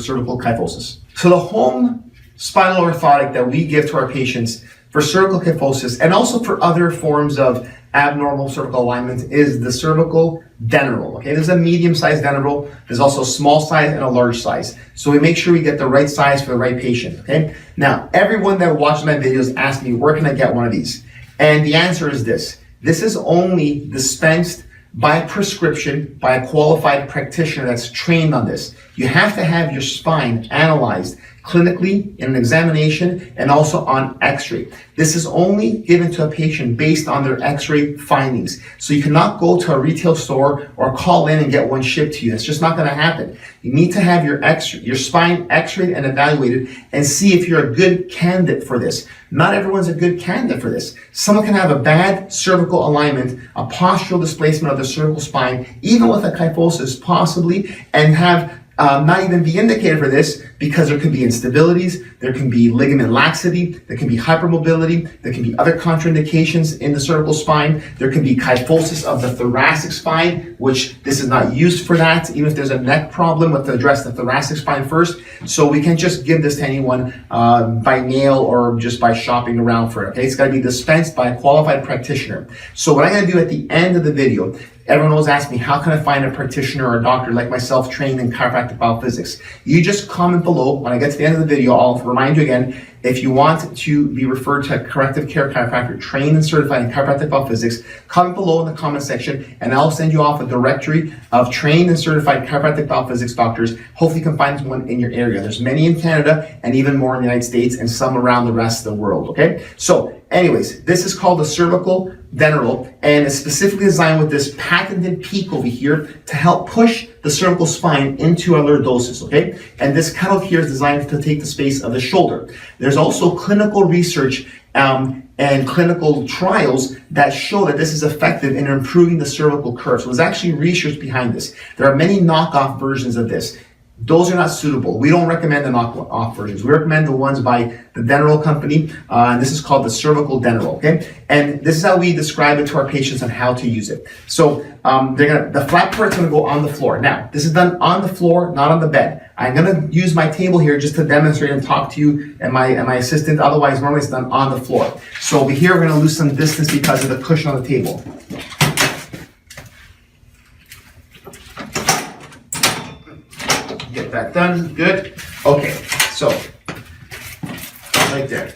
cervical kyphosis. So the home spinal orthotic that we give to our patients for cervical kyphosis and also for other forms of abnormal cervical alignment is the cervical dental. Okay, there's a medium-sized dental. There's also a small size and a large size. So we make sure we get the right size for the right patient. Okay. Now, everyone that watches my videos asks me, where can I get one of these? And the answer is this. This is only dispensed by prescription by a qualified practitioner that's trained on this. You have to have your spine analyzed clinically in an examination and also on x-ray. This is only given to a patient based on their x-ray findings. So you cannot go to a retail store or call in and get one shipped to you. It's just not going to happen. You need to have your spine x-rayed and evaluated and see if you're a good candidate for this. Not everyone's a good candidate for this. Someone can have a bad cervical alignment, a postural displacement of the cervical spine, even with a kyphosis possibly, and have not even be indicated for this because there can be instabilities, there can be ligament laxity, there can be hypermobility, there can be other contraindications in the cervical spine, there can be kyphosis of the thoracic spine, which this is not used for that, even if there's a neck problem, we have to address the thoracic spine first. So we can't just give this to anyone by mail or just by shopping around for it, okay? It's gotta be dispensed by a qualified practitioner. So what I'm gonna do at the end of the video, everyone always asks me, how can I find a practitioner or a doctor like myself trained in chiropractic biophysics? You just comment below. When I get to the end of the video, I'll remind you again, if you want to be referred to a corrective care chiropractor trained and certified in chiropractic biophysics, comment below in the comment section and I'll send you off a directory of trained and certified chiropractic biophysics doctors. Hopefully you can find one in your area. There's many in Canada and even more in the United States and some around the rest of the world, okay? So anyways, this is called the cervical dental and it's specifically designed with this patented peak over here to help push the cervical spine into a lordosis, okay? And this cutout here is designed to take the space of the shoulder. There's also clinical research and clinical trials that show that this is effective in improving the cervical curve. So there's actually research behind this. There are many knockoff versions of this. Those are not suitable. We don't recommend the knockoff versions. We recommend the ones by the dental company, and this is called the cervical dental, okay? And this is how we describe it to our patients on how to use it. So the flat part's gonna go on the floor. Now, this is done on the floor, not on the bed. I'm gonna use my table here just to demonstrate and talk to you and my assistant. Otherwise, normally it's done on the floor. So over here, we're gonna lose some distance because of the cushion on the table. Get that done, good. Okay, so, right there.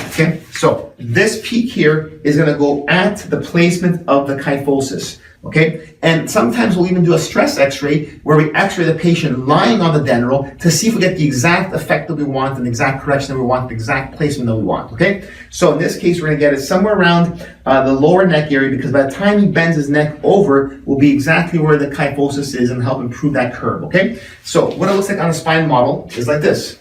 Okay, so this peak here is gonna go at the placement of the kyphosis, okay? And sometimes we'll even do a stress x-ray where we x-ray the patient lying on the dental to see if we get the exact effect that we want and the exact correction that we want, the exact placement that we want, okay? So in this case, we're gonna get it somewhere around the lower neck area because by the time he bends his neck over, will be exactly where the kyphosis is and help improve that curve, okay? So what it looks like on a spine model is like this.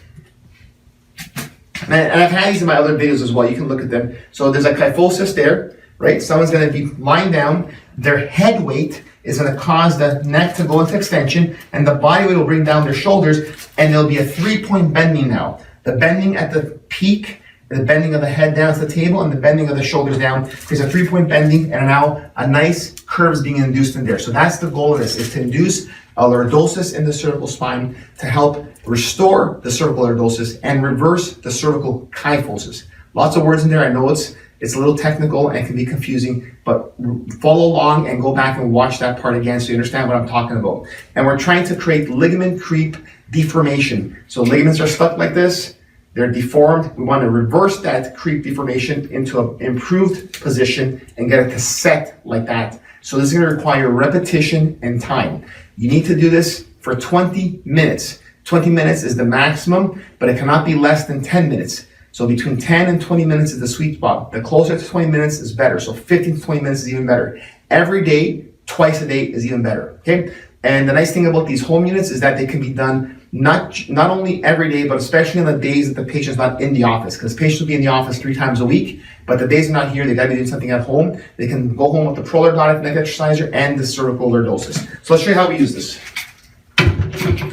And I've had these in my other videos as well. You can look at them. So there's a kyphosis there, right? Someone's going to be lying down. Their head weight is going to cause the neck to go into extension, and the body weight will bring down their shoulders, and there'll be a 3-point bending now. The bending at the peak, the bending of the head down to the table, and the bending of the shoulders down. There's a 3-point bending, and now a nice curve is being induced in there. So that's the goal of this, is to induce a lordosis in the cervical spine to help restore the cervical lordosis and reverse the cervical kyphosis. Lots of words in there. I know it's a little technical and can be confusing, but follow along and go back and watch that part again so you understand what I'm talking about. And we're trying to create ligament creep deformation. So ligaments are stuck like this. They're deformed. We want to reverse that creep deformation into an improved position and get it to set like that. So this is going to require repetition and time. You need to do this for 20 minutes. 20 minutes is the maximum, but it cannot be less than 10 minutes. So between 10 and 20 minutes is the sweet spot. The closer to 20 minutes is better. So 15 to 20 minutes is even better. Every day, twice a day is even better, okay? And the nice thing about these home units is that they can be done not only every day, but especially on the days that the patient's not in the office, because patients will be in the office 3 times a week, but the days they're not here, they gotta be doing something at home. They can go home with the prolordotic neck exerciser and the cervical lordosis. So let's show you how we use this.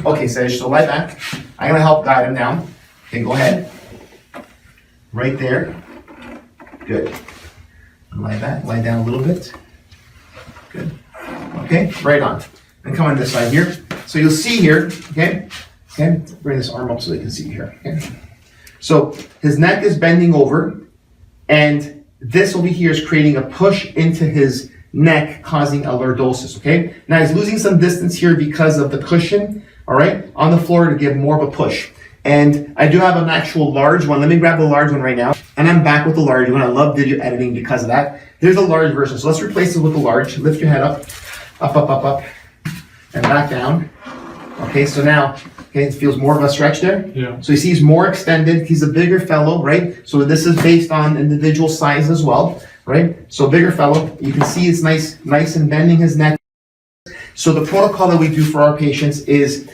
Okay, Sej, so lie back. I'm gonna help guide him down. Okay, go ahead. Right there. Good. Lie back, lie down a little bit. Good. Okay, right on. And come on this side here. So you'll see here, okay, bring this arm up so they can see here, okay. So his neck is bending over, and this over here is creating a push into his neck, causing a lordosis, okay? Now he's losing some distance here because of the cushion, all right, on the floor to give more of a push. And I do have an actual large one. Let me grab the large one right now. And I'm back with the large one. I love video editing because of that. Here's a large version. So let's replace it with the large. Lift your head up, up, and back down. Okay, so now, okay, it feels more of a stretch there. Yeah. So you see he's more extended. He's a bigger fellow, right? So this is based on individual size as well, right? So bigger fellow. You can see it's nice and bending his neck. So the protocol that we do for our patients is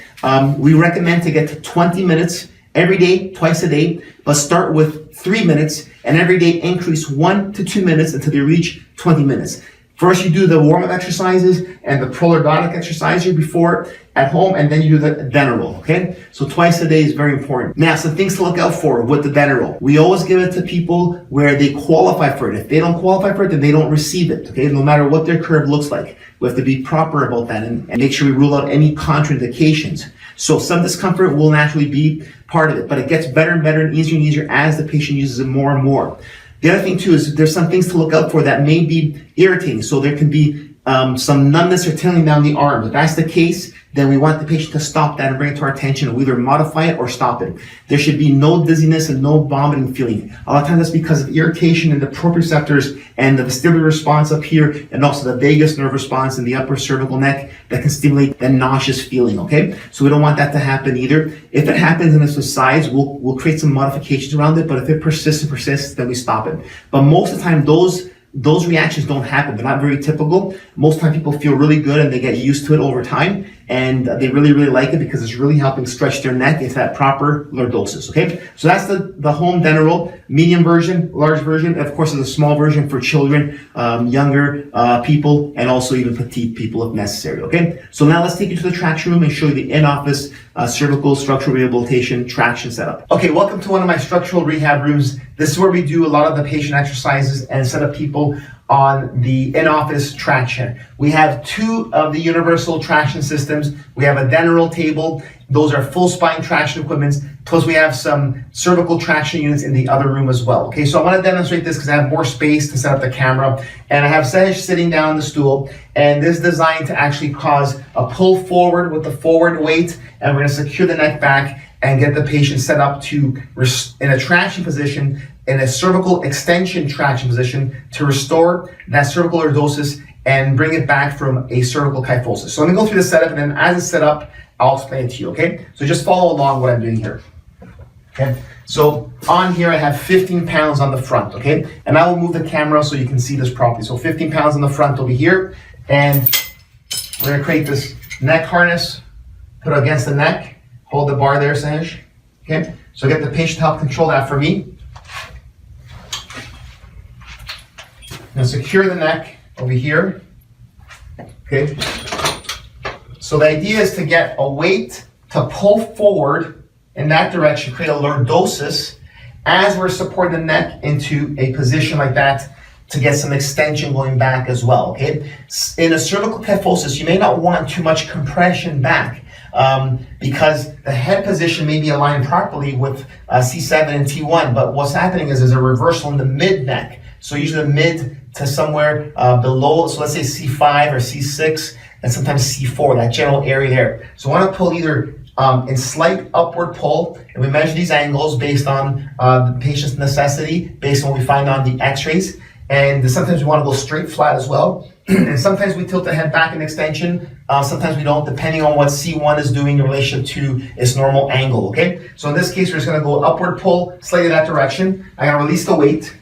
we recommend to get to 20 minutes every day, twice a day, but start with 3 minutes and every day increase 1 to 2 minutes until they reach 20 minutes. First, you do the warm-up exercises and the prolordotic exercise here before at home, and then you do the general, okay? So twice a day is very important. Now, some things to look out for with the general. We always give it to people where they qualify for it. If they don't qualify for it, then they don't receive it, okay? No matter what their curve looks like. We have to be proper about that and make sure we rule out any contraindications. So some discomfort will naturally be part of it, but it gets better and better and easier as the patient uses it more and more. The other thing too is there's some things to look out for that may be irritating. So there can be some numbness or tingling down the arms. If that's the case, then we want the patient to stop that and bring it to our attention. We'll either modify it or stop it. There should be no dizziness and no vomiting feeling. A lot of times that's because of irritation in the proprioceptors and the vestibular response up here, and also the vagus nerve response in the upper cervical neck that can stimulate that nauseous feeling, okay? So we don't want that to happen either. If it happens and it subsides, we'll create some modifications around it, but if it persists, then we stop it. But most of the time, those reactions don't happen. They're not very typical. Most of the time people feel really good and they get used to it over time, and they really like it because it's really helping stretch their neck into that proper lordosis, okay? So that's the home general, medium version, large version. Of course, there's a small version for children, younger people, and also even petite people if necessary, okay? So now let's take you to the traction room and show you the in-office cervical structural rehabilitation traction setup. Okay, welcome to one of my structural rehab rooms. This is where we do a lot of the patient exercises and set up people on the in-office traction. We have 2 of the universal traction systems. We have a general table. Those are full spine traction equipments. Plus we have some cervical traction units in the other room as well. Okay, so I want to demonstrate this because I have more space to set up the camera. And I have Sej sitting down on the stool. And this is designed to actually cause a pull forward with the forward weight. And we're going to secure the neck back and get the patient set up to in a traction position, in a cervical extension traction position, to restore that cervical lordosis and bring it back from a cervical kyphosis. So let me go through the setup, and then as it's set up, I'll explain it to you, okay? So just follow along what I'm doing here, okay? So on here, I have 15 pounds on the front, okay? And I will move the camera so you can see this properly. So 15 pounds on the front over here, and we're gonna create this neck harness, put it against the neck, hold the bar there, Sej, okay? So get the patient to help control that for me. Now secure the neck over here, okay? So the idea is to get a weight to pull forward in that direction, create a lordosis as we're supporting the neck into a position like that to get some extension going back as well, okay? In a cervical kyphosis, you may not want too much compression back because the head position may be aligned properly with C7 and T1, but what's happening is there's a reversal in the mid neck. So usually the mid to somewhere below, so let's say C5 or C6, and sometimes C4, that general area there. So I want to pull either in slight upward pull, and we measure these angles based on the patient's necessity, based on what we find on the x-rays. And sometimes we want to go straight flat as well. And sometimes we tilt the head back in extension. Sometimes we don't, depending on what C1 is doing in relation to its normal angle, okay? So in this case, we're just going to go upward pull, slightly that direction. I'm going to release the weight.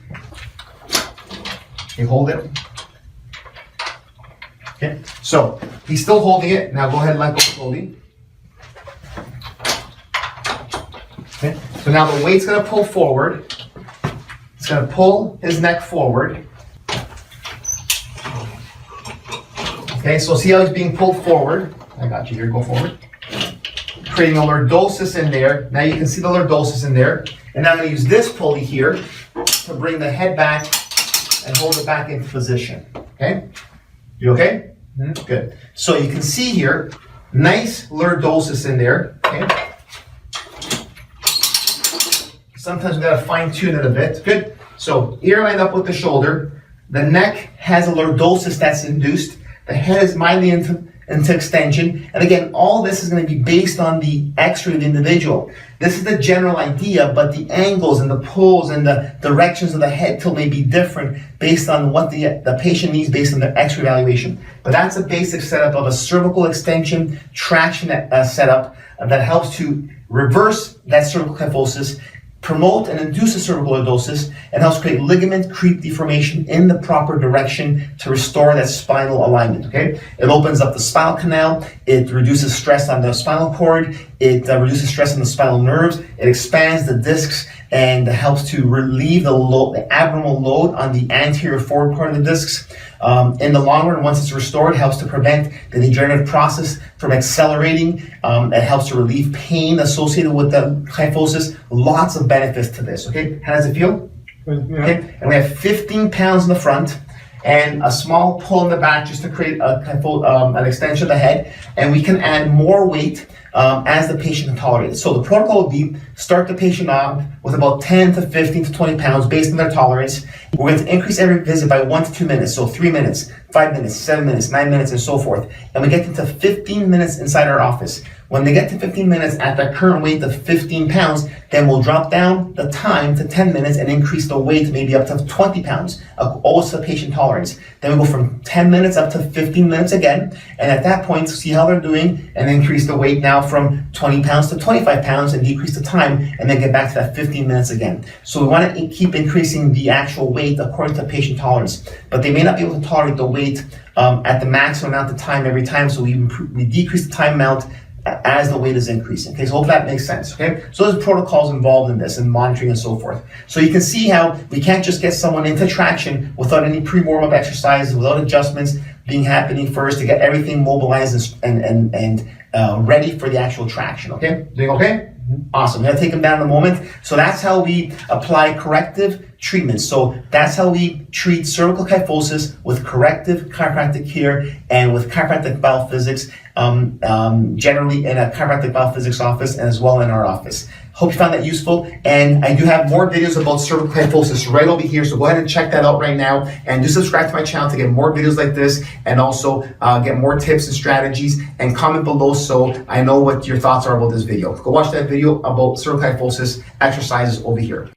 Okay, hold it. Okay, so he's still holding it. Now go ahead and let go slowly. Okay, so now the weight's going to pull forward. It's going to pull his neck forward. Okay, so see how he's being pulled forward. I got you here, go forward. Creating a lordosis in there. Now you can see the lordosis in there. And now I'm going to use this pulley here to bring the head back and hold it back into position. Okay? You okay? Mm-hmm. Good. So you can see here, Nice lordosis in there, okay? Sometimes we gotta fine tune it a bit. Good. So ear lined up with the shoulder. The neck has a lordosis that's induced. The head is mildly into extension. And again, all this is going to be based on the x-ray of the individual. This is the general idea, but the angles and the pulls and the directions of the head tilt may be different based on what the patient needs based on their x-ray evaluation. But that's a basic setup of a cervical extension traction setup that helps to reverse that cervical kyphosis, promote and induce a cervical lordosis, and helps create ligament creep deformation in the proper direction to restore that spinal alignment, okay? It opens up the spinal canal, it reduces stress on the spinal cord, it reduces stress on the spinal nerves, it expands the discs, and helps to relieve the abnormal load on the anterior forward part of the discs. In the long run, once it's restored, it helps to prevent the degenerative process from accelerating. It helps to relieve pain associated with the kyphosis. Lots of benefits to this, okay? How does it feel? Yeah. Okay, and we have 15 pounds in the front and a small pull in the back just to create an extension of the head. And we can add more weight as the patient can tolerate it. So the protocol would be start the patient off with about 10 to 15 to 20 pounds based on their tolerance. We're going to increase every visit by 1 to 2 minutes. So 3 minutes, 5 minutes, 7 minutes, 9 minutes, and so forth. And we get them to 15 minutes inside our office. When they get to 15 minutes at the current weight of 15 pounds, then we'll drop down the time to 10 minutes and increase the weight maybe up to 20 pounds, also patient tolerance. Then we go from 10 minutes up to 15 minutes again, and at that point, see how they're doing, and increase the weight now from 20 pounds to 25 pounds and decrease the time, and then get back to that 15 minutes again. So we want to keep increasing the actual weight according to patient tolerance, but they may not be able to tolerate the weight at the maximum amount of time every time, so we decrease the time amount as the weight is increasing. Okay, so hope that makes sense. Okay, so there's protocols involved in this and monitoring and so forth. So you can see how we can't just get someone into traction without any pre-warm-up exercises, without adjustments happening first to get everything mobilized and ready for the actual traction. Okay, doing okay? Awesome. I'm gonna take them down in a moment. So that's how we apply corrective treatment. So that's how we treat cervical kyphosis with corrective chiropractic care and with chiropractic biophysics, generally in a chiropractic biophysics office and as well in our office. Hope you found that useful. And I do have more videos about cervical kyphosis right over here. So go ahead and check that out right now. And do subscribe to my channel to get more videos like this and also get more tips and strategies, and comment below so I know what your thoughts are about this video. Go watch that video about cervical kyphosis exercises over here.